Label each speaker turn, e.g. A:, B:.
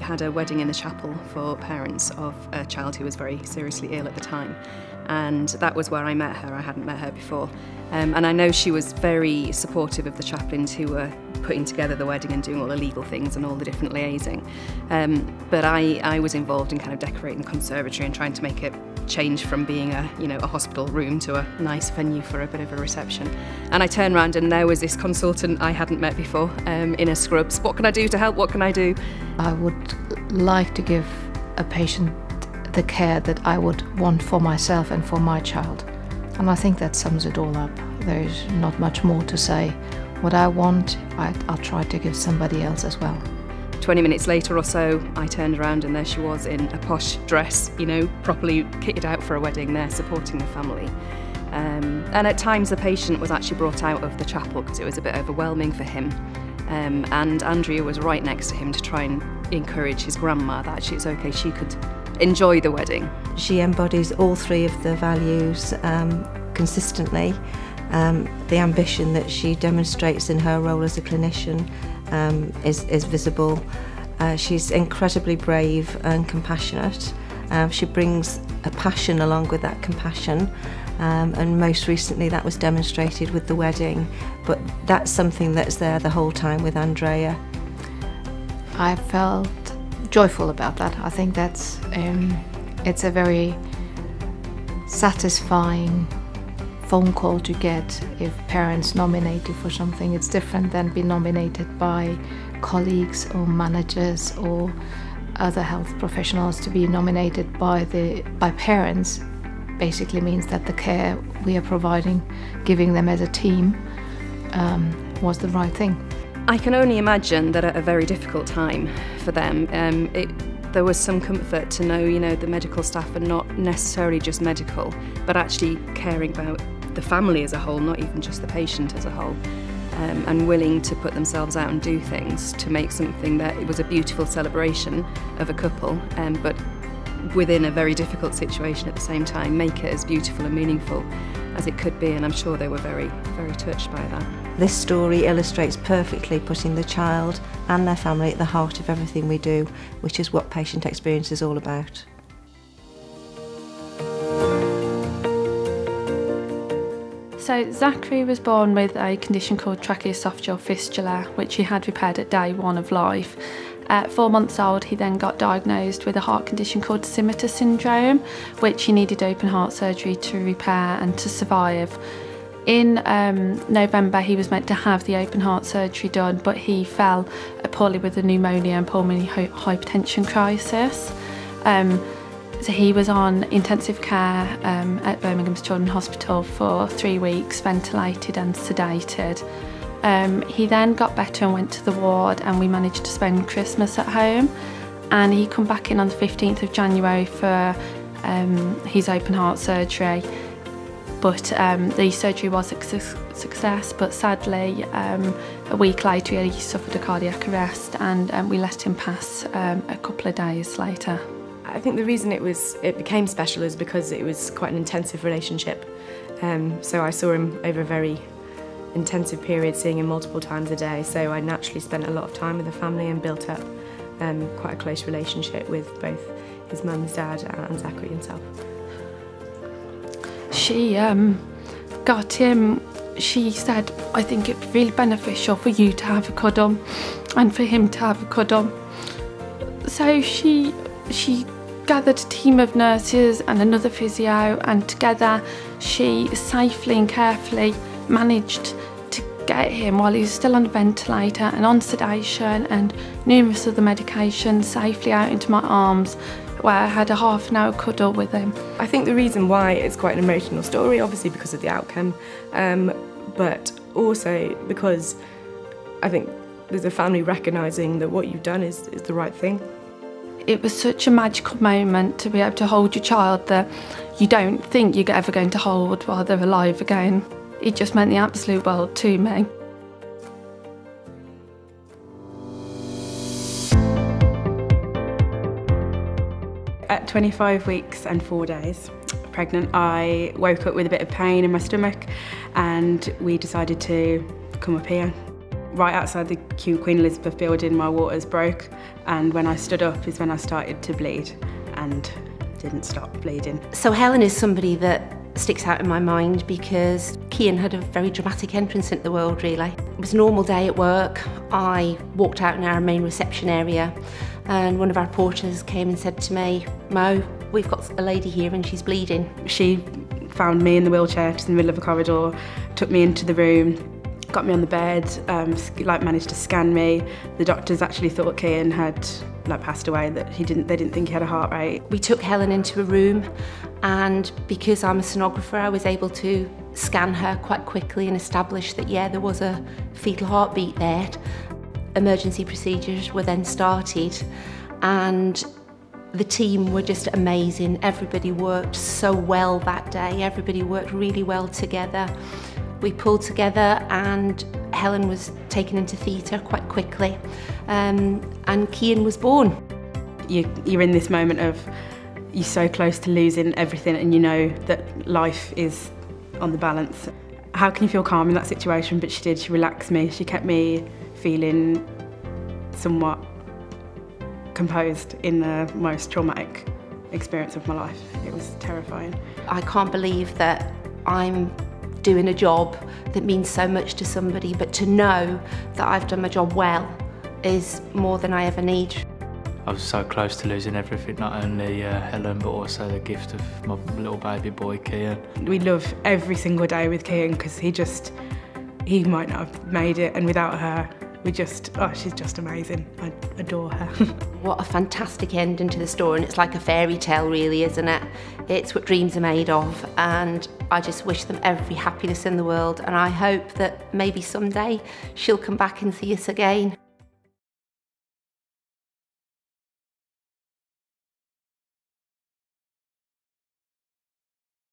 A: had a wedding in the chapel for parents of a child who was very seriously ill at the time. And that was where I met her. I hadn't met her before. And I know she was very supportive of the chaplains who were putting together the wedding and doing all the legal things and all the different liaising. But I was involved in kind of decorating the conservatory and trying to make it change from being a hospital room to a nice venue for a bit of a reception. And I turned around and there was this consultant I hadn't met before in a scrubs. What can I do to help? What can I do?
B: I would like to give a patient the care that I would want for myself and for my child. And I think that sums it all up. There's not much more to say. What I want, I'll try to give somebody else as well.
A: 20 minutes later or so, I turned around and there she was in a posh dress, properly kitted out for a wedding there, supporting the family. And at times the patient was actually brought out of the chapel because it was a bit overwhelming for him. And Andrea was right next to him to try and encourage his grandma that actually it's okay, she could enjoy the wedding.
C: She embodies all three of the values consistently. The ambition that she demonstrates in her role as a clinician is visible. She's incredibly brave and compassionate. She brings a passion along with that compassion, and most recently that was demonstrated with the wedding, but that's something that's there the whole time with Andrea.
B: I felt joyful about that. I think that's it's a very satisfying phone call to get if parents nominate you for something. It's different than being nominated by colleagues or managers or other health professionals. To be nominated by parents basically means that the care we are providing, giving them as a team, was the right thing.
A: I can only imagine that at a very difficult time for them, there was some comfort to know, the medical staff are not necessarily just medical, but actually caring about the family as a whole, not even just the patient as a whole, and willing to put themselves out and do things to make something that it was a beautiful celebration of a couple, but within a very difficult situation at the same time, make it as beautiful and meaningful as it could be, and I'm sure they were very, very touched by that.
C: This story illustrates perfectly putting the child and their family at the heart of everything we do, which is what patient experience is all about.
D: So Zachary was born with a condition called tracheoesophageal fistula, which he had repaired at day 1 of life. At 4 months old, he then got diagnosed with a heart condition called Scimitar syndrome, which he needed open heart surgery to repair and to survive. In November, he was meant to have the open heart surgery done, but he fell poorly with a pneumonia and pulmonary hypertension crisis. So he was on intensive care at Birmingham's Children's Hospital for 3 weeks, ventilated and sedated. He then got better and went to the ward, and we managed to spend Christmas at home. And he come back in on the 15th of January for his open heart surgery. But the surgery was a success, but sadly a week later he suffered a cardiac arrest, and we let him pass a couple of days later.
E: I think the reason it became special is because it was quite an intensive relationship. So I saw him over a very intensive period, seeing him multiple times a day, so I naturally spent a lot of time with the family and built up quite a close relationship with both his mum's dad and Zachary himself.
D: She got him, she said, I think it'd be really beneficial for you to have a cuddle and for him to have a cuddle. So she gathered a team of nurses and another physio, and together she safely and carefully managed to get him, while he was still on the ventilator and on sedation and numerous other medications, safely out into my arms, where I had a half an hour cuddle with him.
E: I think the reason why it's quite an emotional story, obviously because of the outcome, but also because I think there's a family recognising that what you've done is the right thing.
D: It was such a magical moment to be able to hold your child that you don't think you're ever going to hold while they're alive again. It just meant the absolute world to me.
F: At 25 weeks and 4 days pregnant, I woke up with a bit of pain in my stomach, and we decided to come up here. Right outside the Queen Elizabeth building, my waters broke, and when I stood up is when I started to bleed and didn't stop bleeding.
G: So Helen is somebody that sticks out in my mind because Cian had a very dramatic entrance into the world, really. It was a normal day at work. I walked out in our main reception area and one of our porters came and said to me, "Mo, we've got a lady here and she's bleeding."
F: She found me in the wheelchair, just in the middle of a corridor, took me into the room, got me on the bed, managed to scan me. The doctors actually thought Cian had passed away, that they didn't think he had a heart rate.
G: We took Helen into a room, and because I'm a sonographer, I was able to scan her quite quickly and establish that, yeah, there was a fetal heartbeat there. Emergency procedures were then started, and the team were just amazing. Everybody worked so well that day. Everybody worked really well together. We pulled together and Helen was taken into theatre quite quickly, and Cian was born.
F: You're in this moment of, you're so close to losing everything and you know that life is on the balance. How can you feel calm in that situation? But she did, she relaxed me, she kept me feeling somewhat composed in the most traumatic experience of my life. It was terrifying.
G: I can't believe that I'm doing a job that means so much to somebody, but to know that I've done my job well is more than I ever need.
H: I was so close to losing everything, not only Helen, but also the gift of my little baby boy, Cian.
F: We love every single day with Cian because he might not have made it, and without her, she's just amazing. I adore her.
G: What a fantastic ending to the story, and it's like a fairy tale really, isn't it? It's what dreams are made of, and I just wish them every happiness in the world, and I hope that maybe someday she'll come back and see us again.